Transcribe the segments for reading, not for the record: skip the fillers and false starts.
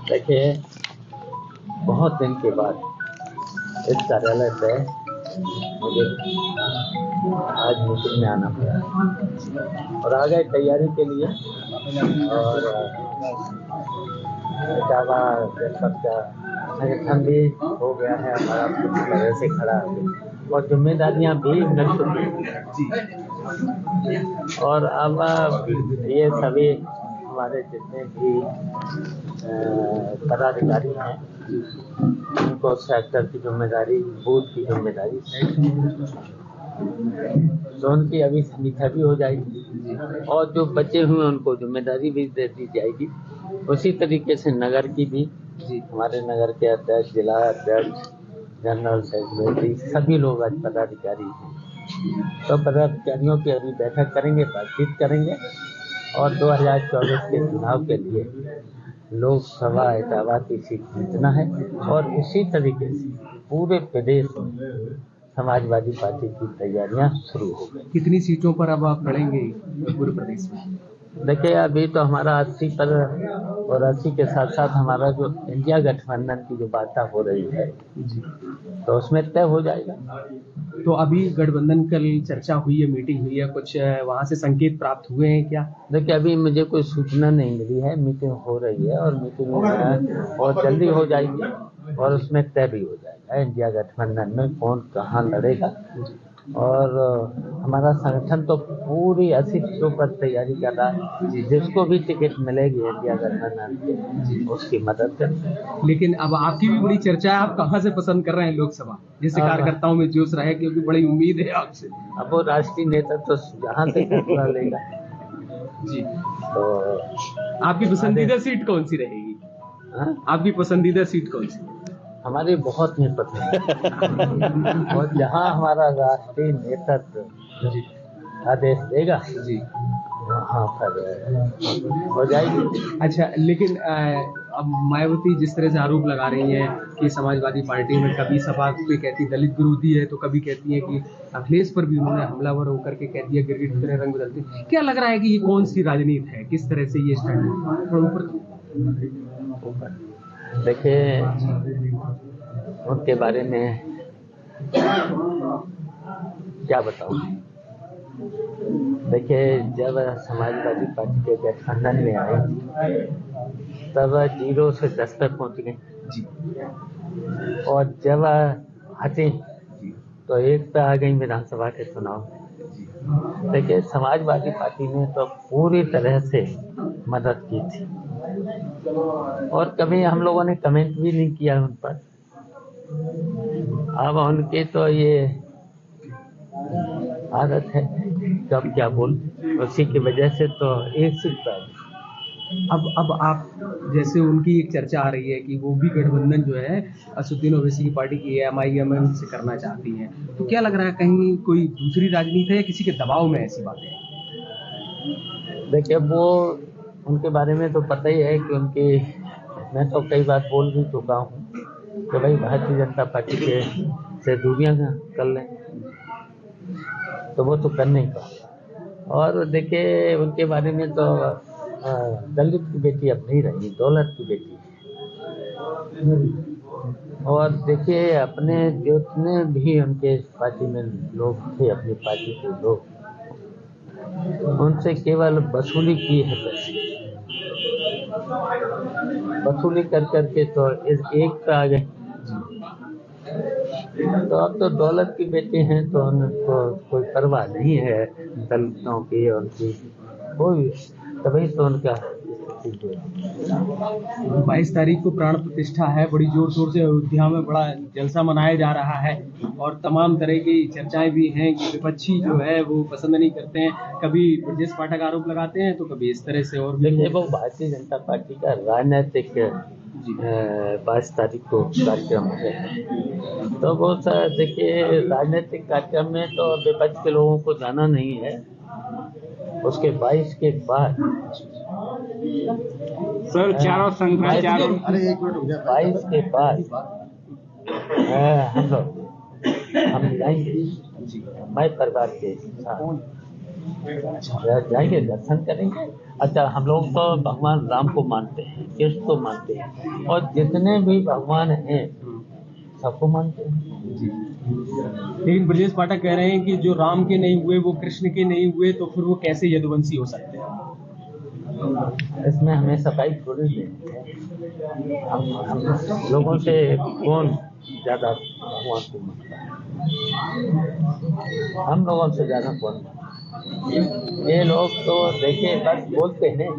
देखिए, बहुत दिन के बाद इस कार्यालय पे मुझे आज मीटिंग में आना पड़ा और आ गए तैयारी के लिए। और इटावा जनपद का संगठन भी हो गया है हमारा पूरी तरह से खड़ा हो गया और जिम्मेदारियां भी मिल चुकी हैं। और अब ये सभी हमारे जितने भी पदाधिकारी हैं उनको सेक्टर की जिम्मेदारी, बूथ की जिम्मेदारी, तो उनकी अभी समीक्षा भी हो जाएगी और जो बचे हुए उनको जिम्मेदारी भी दे दी जाएगी। उसी तरीके से नगर की भी हमारे नगर के अध्यक्ष, जिला अध्यक्ष, जनरल सेक्रेटरी सभी लोग आज पदाधिकारी हैं। तो पदाधिकारियों की अभी बैठक करेंगे, बातचीत करेंगे और 2024 के चुनाव के लिए लोकसभा इटावा की सीट जीतना है। और इसी तरीके से पूरे प्रदेश में समाजवादी पार्टी की तैयारियां शुरू हो गई। कितनी सीटों पर अब आप लड़ेंगे पूरे प्रदेश में? देखिए, अभी तो हमारा 80 पर और 80 के साथ साथ हमारा जो इंडिया गठबंधन की जो वार्ता हो रही है तो उसमें तय हो जाएगा। तो अभी गठबंधन कल चर्चा हुई है, मीटिंग हुई है, कुछ वहां से संकेत प्राप्त हुए हैं क्या? देखिए, अभी मुझे कोई सूचना नहीं मिली है। मीटिंग हो रही है और मीटिंग बहुत जल्दी हो जाएगी और उसमें तय भी हो जाएगा इंडिया गठबंधन में कौन कहाँ लड़ेगा। और हमारा संगठन तो पूरी 80% पर तैयारी कर रहा है। जिसको भी टिकट मिलेगी इंडिया गठबंधन के उसकी मदद करें। लेकिन अब आपकी भी बड़ी चर्चा है, आप कहाँ से पसंद कर रहे हैं लोकसभा? जैसे कार्यकर्ताओं में जोश रहे क्योंकि बड़ी उम्मीद है आपसे। अब वो राष्ट्रीय नेता तो जहाँ से फैसला लेगा जी। तो आपकी पसंदीदा सीट कौन सी रहेगी? आपकी पसंदीदा सीट कौन सी? हमारी बहुत ही पसंद है और जहाँ हमारा राष्ट्रीय नेतृत्व आदेश देगा वहाँ पर हो जाएगी। अच्छा, लेकिन अब मायावती जिस तरह से आरोप लगा रही हैं कि समाजवादी पार्टी में कभी सपा पे कहती दलित विरोधी है तो कभी कहती है कि अखिलेश पर भी उन्होंने हमलावर होकर के कह दिया गिरगिट की तरह रंग बदलते। क्या लग रहा है कि ये कौन सी राजनीति है, किस तरह से ये स्टैंड? देखिए, उनके बारे में क्या बताऊं। देखिए, जब समाजवादी पार्टी के गठबंधन में आए तब 0 से 10 पर पहुंच गए और जब हटे तो 1 पे आ गई विधानसभा के चुनाव। देखिए, समाजवादी पार्टी ने तो पूरी तरह से मदद की थी और कभी हम लोगों ने कमेंट भी नहीं किया उन पर। अब उनके तो ये आदत है कब क्या बोल, उसी की वजह से तो एक सीट पर। अब आप जैसे उनकी एक चर्चा आ रही है कि वो भी गठबंधन जो है असदुद्दीन ओवैसी की पार्टी की AMIM से करना चाहती हैं, तो क्या लग रहा है कहीं कोई दूसरी राजनीति है या किसी के दबाव में ऐसी बातें? देखिए, वो उनके बारे में तो पता ही है कि उनकी, मैं तो कई बार बोल भी चुका हूँ कि भाई भारतीय जनता पार्टी के से दूरियां कर लें, तो वो तो कर नहीं पाता। और देखिए, उनके बारे में तो दलित की बेटी अब नहीं रही, दौलत की बेटी। और देखिए, अपने जितने भी उनके पार्टी में लोग थे, अपनी पार्टी के लोग, उनसे केवल वसूली की है, वसूली कर करके तो इस एक पे आ गए। तो अब तो दौलत की बेटे हैं तो उनको कोई परवाह नहीं है दलितों की, उनकी कोई, तभी तो उनका 22 तारीख को प्राण प्रतिष्ठा है, बड़ी जोर शोर से अयोध्या में बड़ा जलसा मनाया जा रहा है और तमाम तरह की चर्चाएं भी हैं कि विपक्षी जो है वो पसंद नहीं करते हैं, कभी ब्रजेश पाठक आरोप लगाते हैं तो कभी इस तरह से। और देखिए, वो भारतीय जनता पार्टी का राजनीतिक 22 तारीख को कार्यक्रम है, तो वो देखिए राजनीतिक कार्यक्रम में तो विपक्ष के लोगों को जाना नहीं है। उसके 22 के बाद सर चारों संगठन 22 के बाद हम जाएंगे मैं परिवार के साथ जाएंगे, दर्शन करेंगे। अच्छा, हम लोग तो भगवान राम को मानते हैं, कृष्ण को मानते हैं, और जितने भी भगवान हैं सबको मानते हैं। जी। लेकिन ब्रजेश पाठक कह रहे हैं कि जो राम के नहीं हुए वो कृष्ण के नहीं हुए, तो फिर वो कैसे यदुवंशी हो सकते हैं? इसमें हमें सफाई थोड़ी देनी है। हम लोगों से कौन ज्यादा भगवान को मानता है? हम लोगों से ज्यादा कौन मानता है? ये लोग तो देखिए बस बोलते हैं,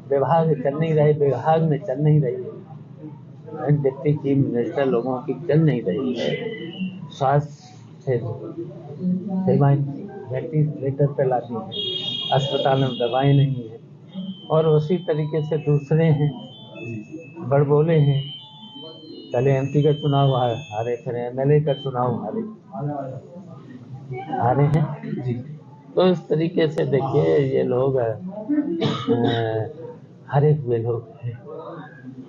विभाग चल नहीं रहे, विभाग में चल नहीं रही है, जितनी चीफ मिनिस्टर लोगों की चल नहीं रही है, स्वास्थ्य सेवाएं वेंटिलेटर पे लाती हैं, अस्पताल में दवाएं नहीं है, और उसी तरीके से दूसरे हैं बड़बोले हैं। पहले एमपी का चुनाव हारे, फिर एमएलए का चुनाव हारे हैं जी। तो इस तरीके से देखिए ये लोग हारे हुए लोग हैं,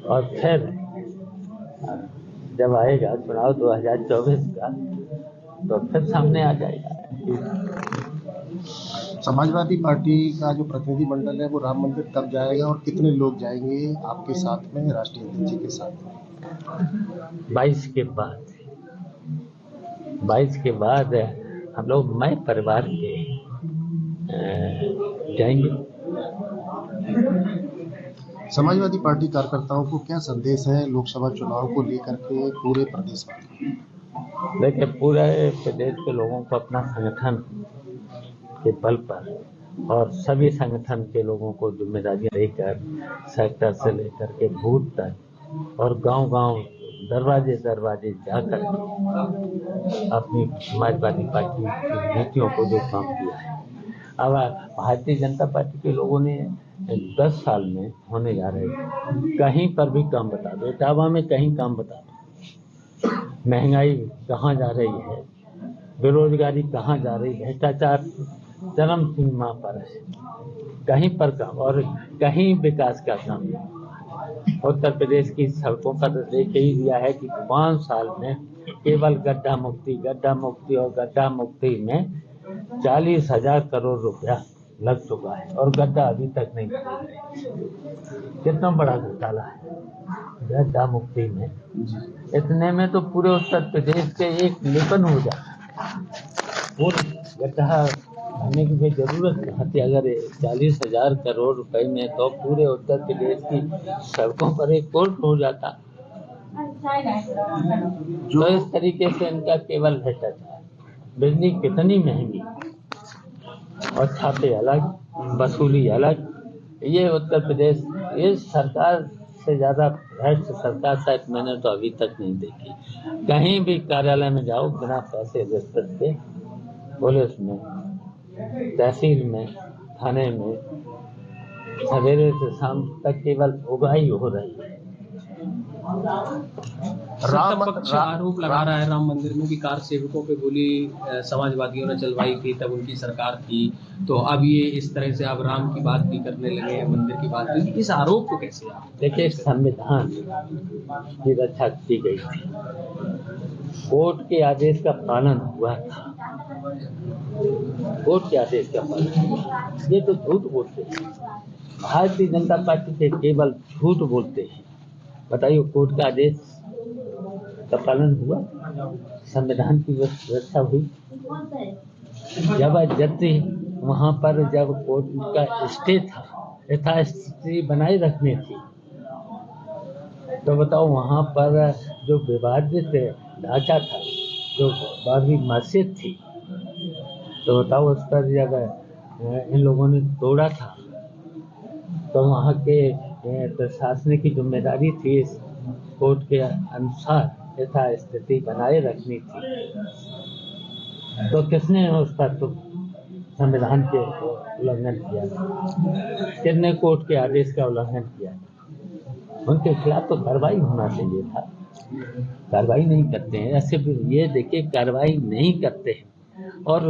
और फिर जब आएगा चुनाव 2024 का तो फिर सामने आ जाएगा। समाजवादी पार्टी का जो प्रतिनिधि मंडल है वो राम मंदिर कब जाएगा और कितने लोग जाएंगे आपके साथ में, राष्ट्रीय अध्यक्ष जी के साथ में? 22 के बाद हम लोग मय परिवार के जाएंगे। समाजवादी पार्टी कार्यकर्ताओं को क्या संदेश है लोकसभा चुनाव को लेकर के पूरे प्रदेश में? देखिए, पूरे प्रदेश के लोगों को अपना संगठन के बल पर और सभी संगठन के लोगों को जिम्मेदारी लेकर सेक्टर से लेकर के बूथ तक और गांव-गांव दरवाजे जाकर अपनी समाजवादी पार्टी की नीतियों को जो काम किया है। अब भारतीय जनता पार्टी के लोगों ने 10 साल में होने जा रहे हैं, कहीं पर भी काम बता दो, इटावा में कहीं काम बता दो, महंगाई कहाँ जा रही है, बेरोजगारी कहाँ जा रही है, भ्रष्टाचार चरम सीमा पर है, कहीं पर काम और कहीं विकास का काम नहीं। उत्तर प्रदेश की सड़कों का तो देख ही दिया है कि 5 साल में केवल गड्ढा मुक्ति में 40,000 करोड़ रुपया लग चुका है, और गड्ढा अभी तक नहीं बना है। कितना बड़ा घोटाला है गड्ढा मुक्ति में। इतने में तो पूरे उत्तर प्रदेश के एक लेपन हो जाता, पूरे गड्ढा भरने की जरूरत नहीं थी। अगर 40,000 करोड़ रुपए में तो पूरे उत्तर प्रदेश की सड़कों पर एक कोर्ट हो जाता। तो इस तरीके से इनका केवल भ्रष्टाचार, बिजली कितनी महंगी और छापे अलग, वसूली अलग। ये उत्तर प्रदेश, ये सरकार से ज्यादा भ्रष्ट सरकार शायद मैंने तो अभी तक नहीं देखी। कहीं भी कार्यालय में जाओ, बिना पैसे रिश्वत के, पुलिस में, तहसील में, थाने में, सवेरे से शाम तक केवल उगाही हो रही है। पक्ष आरोप लगा रहा है राम मंदिर में कि कार सेवकों पे गोली समाजवादियों ने चलवाई थी, तब उनकी सरकार थी, तो अब ये इस तरह से अब राम की बात भी करने लगे हैं, मंदिर की बात भी। इस आरोप को कैसे आप देखिए, संविधान की रक्षा की गई थी, कोर्ट के आदेश का पालन हुआ था, कोर्ट के आदेश का पालन हुआ। ये तो झूठ बोलते हैं, भारतीय जनता पार्टी के केवल झूठ बोलते हैं। बताइए, कोर्ट का आदेश का पालन हुआ, संविधान की रक्षा हुई। जबरदस्ती वहाँ पर जब कोर्ट का स्टे था, यथास्थिति बनाए रखनी थी, तो बताओ वहाँ पर जो विवादित ढांचा था, जो बाबरी मस्जिद थी, तो बताओ उस पर जब इन लोगों ने तोड़ा था, तो वहाँ के प्रशासन की जिम्मेदारी थी इस कोर्ट के अनुसार यथास्थिति बनाए रखनी थी। तो किसने उस पर तो संविधान के उल्लंघन किया, किसने कोर्ट के आदेश का उल्लंघन किया? उनके खिलाफ तो कार्रवाई होना चाहिए था, कार्रवाई नहीं करते हैं। ऐसे ये देखिए, कार्रवाई नहीं करते हैं। और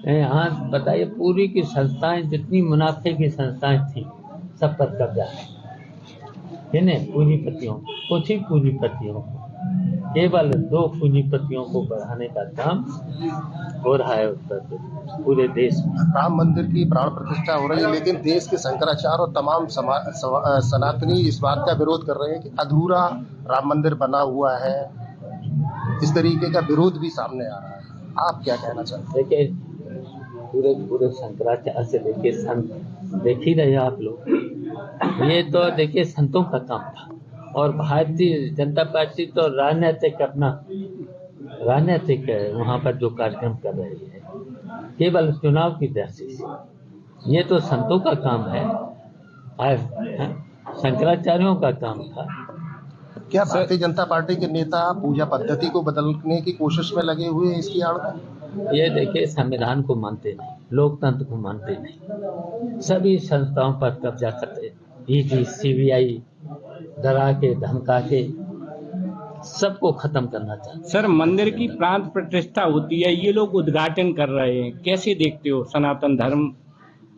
यहाँ बताइए, पूरी की संस्थाएं, जितनी मुनाफे की संस्थाएं थी, सब पर कब्जा है। किन्हें? पूंजीपतियों, कुछ ही पूंजीपतियों, केवल 2 पूंजीपतियों को बढ़ाने का काम हो रहा है उत्तर प्रदेश। पूरे देश में। राम मंदिर की प्राण प्रतिष्ठा हो रही है, लेकिन देश के शंकराचार्य और तमाम सनातनी इस बात का विरोध कर रहे हैं कि अधूरा राम मंदिर बना हुआ है। इस तरीके का विरोध भी सामने आ रहा है। आप क्या कहना चाहते हैं? देखिए, पूरे शंकराचार्य से देखिए संत देख ही रहे आप लोग। ये तो देखिए संतों का काम था, और भारतीय जनता पार्टी तो राजनीतिक वहाँ पर जो कार्यक्रम कर रही है केवल चुनाव की दृष्टि से। ये तो संतों का काम है, शंकराचार्यों का काम था। क्या भारतीय जनता पार्टी के नेता पूजा पद्धति को बदलने की कोशिश में लगे हुए हैं इसकी आड़ में? ये देखिए संविधान को मानते नहीं, लोकतंत्र को मानते नहीं, सभी संस्थाओं पर कब्जा करते, ईडी सीबीआई डरा के धमका के सबको खत्म करना चाहते। सर, मंदिर की प्राण प्रतिष्ठा होती है, ये लोग उद्घाटन कर रहे हैं, कैसे देखते हो? सनातन धर्म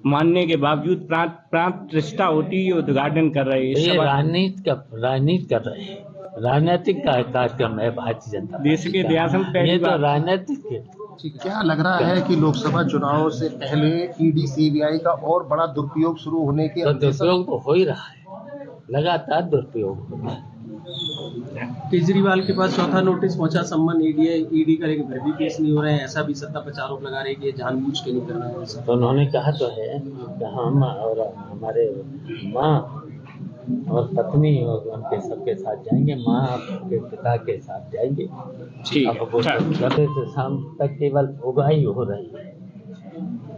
मानने के बावजूद प्राण प्रतिष्ठा होती है, उद्घाटन कर रहे हैं। ये राजनीति कर रहे हैं, राजनीतिक कार्यक्रम है भारतीय जनता पार्टी देश के इतिहास में का। पहली ये तो बार राजनीतिक है। क्या लग रहा है कि लोकसभा चुनाव से पहले ईडी सीबीआई का और बड़ा दुरुपयोग शुरू होने की तो दुरुपयोग तो हो ही रहा है, लगातार दुरुपयोग हो रहा है। केजरीवाल के पास चौथा नोटिस पहुंचा, सम्मन ईडी करेगी, फिर भी केस नहीं हो रहे हैं। ऐसा भी सत्ता पर आरोप लगा रहे हैं कि ये जानबूझ के नहीं कर रहे हैं ऐसा। तो उन्होंने कहा तो है कि हम और हमारे माँ और पत्नी और उनके सबके साथ जाएंगे, माँ के पिता के साथ जाएंगे। ठीक अब वो है। सुबह से शाम तक केवल उगाही हो रही है।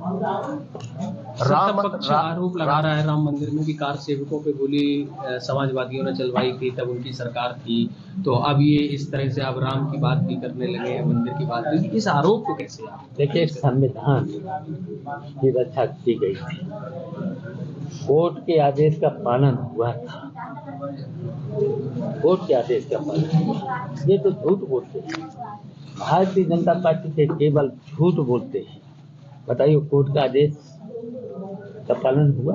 सत्ता पक्ष आरोप लगा रहा है राम मंदिर में कि कार सेवकों पे गोली समाजवादियों ने चलवाई थी, तब उनकी सरकार थी। तो अब ये इस तरह से अब राम की बात भी करने लगे हैं, मंदिर की बात भी। इस आरोप को कैसे आप देखिए, संविधान की रक्षा की गई थी, कोर्ट के आदेश का पालन हुआ था, कोर्ट के आदेश का पालन हुआ। ये तो झूठ बोलते हैं, भारतीय जनता पार्टी के केवल झूठ बोलते हैं। बताइए, कोर्ट का आदेश का पालन हुआ,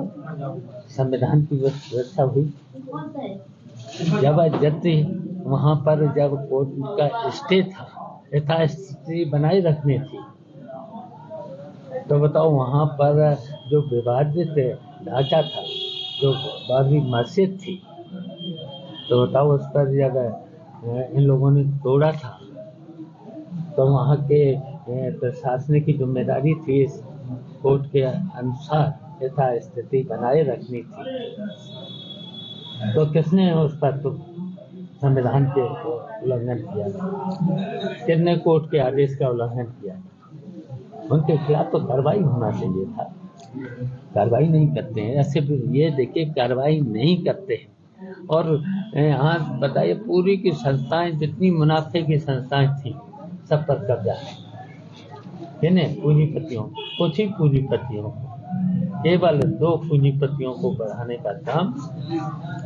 संविधान की रक्षा हुई, जबरदस्ती वहाँ पर जब कोर्ट का स्टे था, यथास्थिति बनाए रखनी थी, तो बताओ वहाँ पर जो विवादित ढांचा था, जो बाबरी मस्जिद थी, तो बताओ उस पर जब इन लोगों ने तोड़ा था, तो वहाँ के प्रशासनिक की जिम्मेदारी थी इस कोर्ट के अनुसार यथास्थिति बनाए रखनी थी। तो किसने उस पर तो संविधान के उल्लंघन किया, किसने कोर्ट के आदेश का उल्लंघन किया? उनके खिलाफ तो कार्रवाई होना चाहिए था, कार्रवाई नहीं करते हैं। ऐसे ये देखिए, कार्रवाई नहीं करते हैं। और यहाँ बताइए, पूरी की संस्थाएं, जितनी मुनाफे की संस्थाएं थी, सब पर कब्जा है। किन्हें? पूंजीपतियों, कुछ ही पूंजीपतियों, केवल 2 पूंजीपतियों को बढ़ाने का काम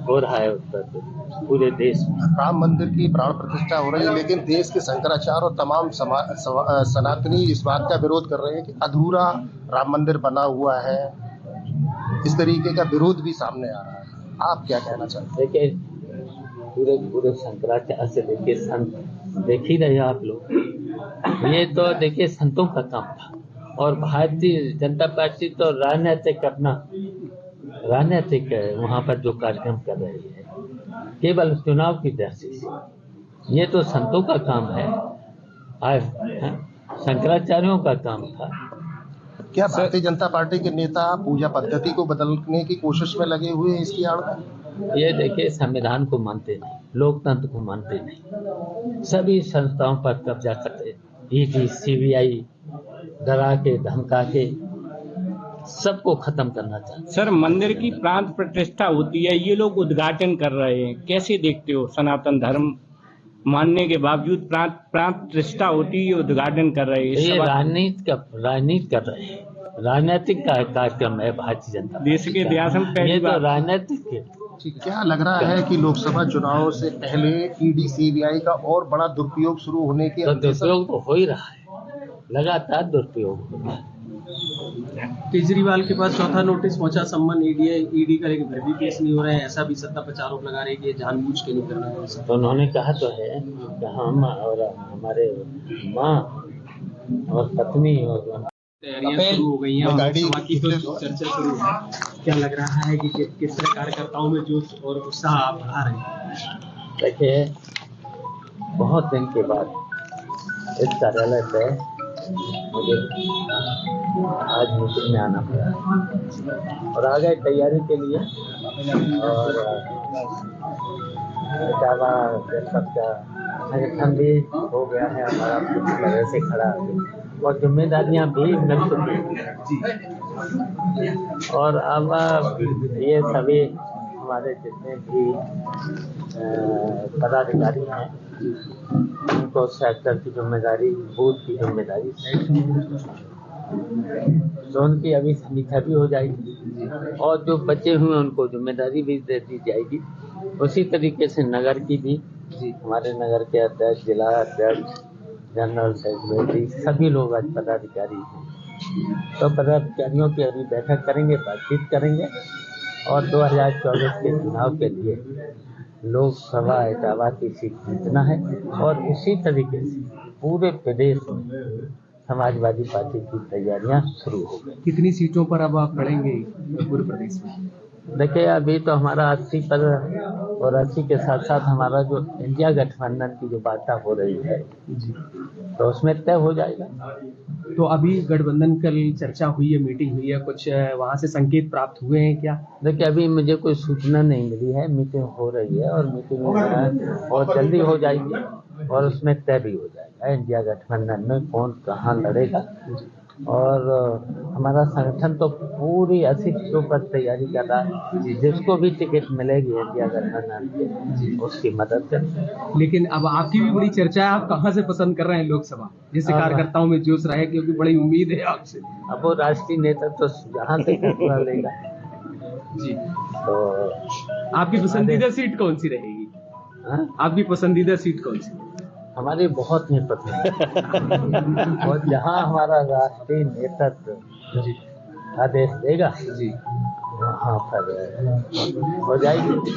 हो रहा है उत्तर प्रदेश, पूरे देश में। राम मंदिर की प्राण प्रतिष्ठा हो रही है, लेकिन देश के शंकराचार्य और तमाम सनातनी इस बात का विरोध कर रहे हैं कि अधूरा राम मंदिर बना हुआ है। इस तरीके का विरोध भी सामने आ रहा है। आप क्या कहना चाहते हैं? देखिए, पूरे शंकराचार्य से देखिए संत देख ही रहे आप लोग। ये तो देखिए संतों का काम था, और भारतीय जनता पार्टी तो राजनीतिक वहाँ पर जो कार्यक्रम कर रही है केवल चुनाव की दृष्टि से। ये तो संतों का काम है, शंकराचार्यों का काम था। क्या भारतीय जनता पार्टी के नेता पूजा पद्धति को बदलने की कोशिश में लगे हुए हैं इसकी आड़ में? ये देखिए संविधान को मानते नहीं, लोकतंत्र को मानते नहीं, सभी संस्थाओं पर कब्जा करते, ईडी सीबीआई डरा के धमका के सबको खत्म करना चाहते। सर, मंदिर की प्राण प्रतिष्ठा होती है, ये लोग उद्घाटन कर रहे हैं, कैसे देखते हो? सनातन धर्म मानने के बावजूद प्राण प्रतिष्ठा होती है, उद्घाटन कर रहे हैं। ये राजनीति कर रहे हैं, राजनीतिक कार्यक्रम है भारतीय जनता पार्टी देश के इतिहास में का। पहली ये तो बार राजनीतिक है। क्या लग रहा है कि लोकसभा चुनाव से पहले ईडी सीबीआई का और बड़ा दुरुपयोग शुरू होने की तो दुरुपयोग तो हो ही रहा है, लगातार दुरुपयोग हो रहा है। केजरीवाल के पास चौथा नोटिस पहुंचा, सम्मन ईडी करेगी, फिर भी केस नहीं हो रहे हैं। ऐसा भी सत्ता पर आरोप लगा रहे हैं कि ये जानबूझ के नहीं कर रहे हैं ऐसा। तो उन्होंने कहा तो है कि हम और हमारे माँ और पत्नी और तैयारियां शुरू हो गई हैं और लोकसभा की तो चर्चा शुरू है। क्या लग रहा है कि किस तरह कार्यकर्ताओं में जोश और उत्साह आप बढ़ा रहे हैं? देखिए, बहुत दिन के बाद इस कार्यालय पे मुझे आज मीटिंग में आना पड़ा और आ गए तैयारी के लिए। और इटावा जनपद का संगठन भी हो गया है हमारा पूरी तरह से खड़ा और जिम्मेदारियां भी मिल चुकी हैं। और अब ये सभी हमारे जितने भी पदाधिकारी हैं उनको सेक्टर की जिम्मेदारी, बूथ की जिम्मेदारी, जोन की अभी समीक्षा भी हो जाएगी और जो बचे हुए उनको जिम्मेदारी भी दे दी जाएगी। उसी तरीके से नगर की भी हमारे नगर के अध्यक्ष, जिला अध्यक्ष, जनरल सेक्रेटरी सभी लोग आज पदाधिकारी हैं। तो पदाधिकारियों की अभी बैठक करेंगे, बातचीत करेंगे और 2024 के चुनाव के लिए लोकसभा इटावा की सीट जीतना है। और इसी तरीके से पूरे प्रदेश में समाजवादी पार्टी की तैयारियां शुरू हो गई। कितनी सीटों पर अब आप लड़ेंगे पूरे प्रदेश में? देखिए, अभी तो हमारा 80 पर और 80 के साथ साथ हमारा जो इंडिया गठबंधन की जो वार्ता हो रही है तो उसमें तय हो जाएगा। तो अभी गठबंधन कल चर्चा हुई है, मीटिंग हुई है, कुछ वहाँ से संकेत प्राप्त हुए हैं क्या? देखिए, अभी मुझे कोई सूचना नहीं मिली है। मीटिंग हो रही है और मीटिंग बहुत जल्दी हो जाएगी और उसमें तय भी हो जाएगा इंडिया गठबंधन में कौन कहाँ लड़ेगा। और हमारा संगठन तो पूरी 80% पर तैयारी कर रहा है। जिसको भी टिकट मिलेगी इंडिया गठबंधन की उसकी मदद करें। लेकिन अब आपकी भी बड़ी चर्चा है, आप कहाँ से पसंद कर रहे हैं लोकसभा? जैसे कार्यकर्ताओं में जोश रहा है क्योंकि बड़ी उम्मीद है आपसे। अब वो राष्ट्रीय नेता तो जहाँ से फैसला लेगा जी। तो आपकी पसंदीदा सीट कौन सी रहेगी? आपकी पसंदीदा सीट कौन सी? हमारी बहुत ही पसंद है और जहाँ हमारा राष्ट्रीय नेतृत्व आदेश देगा वहाँ पर हो जाएगी।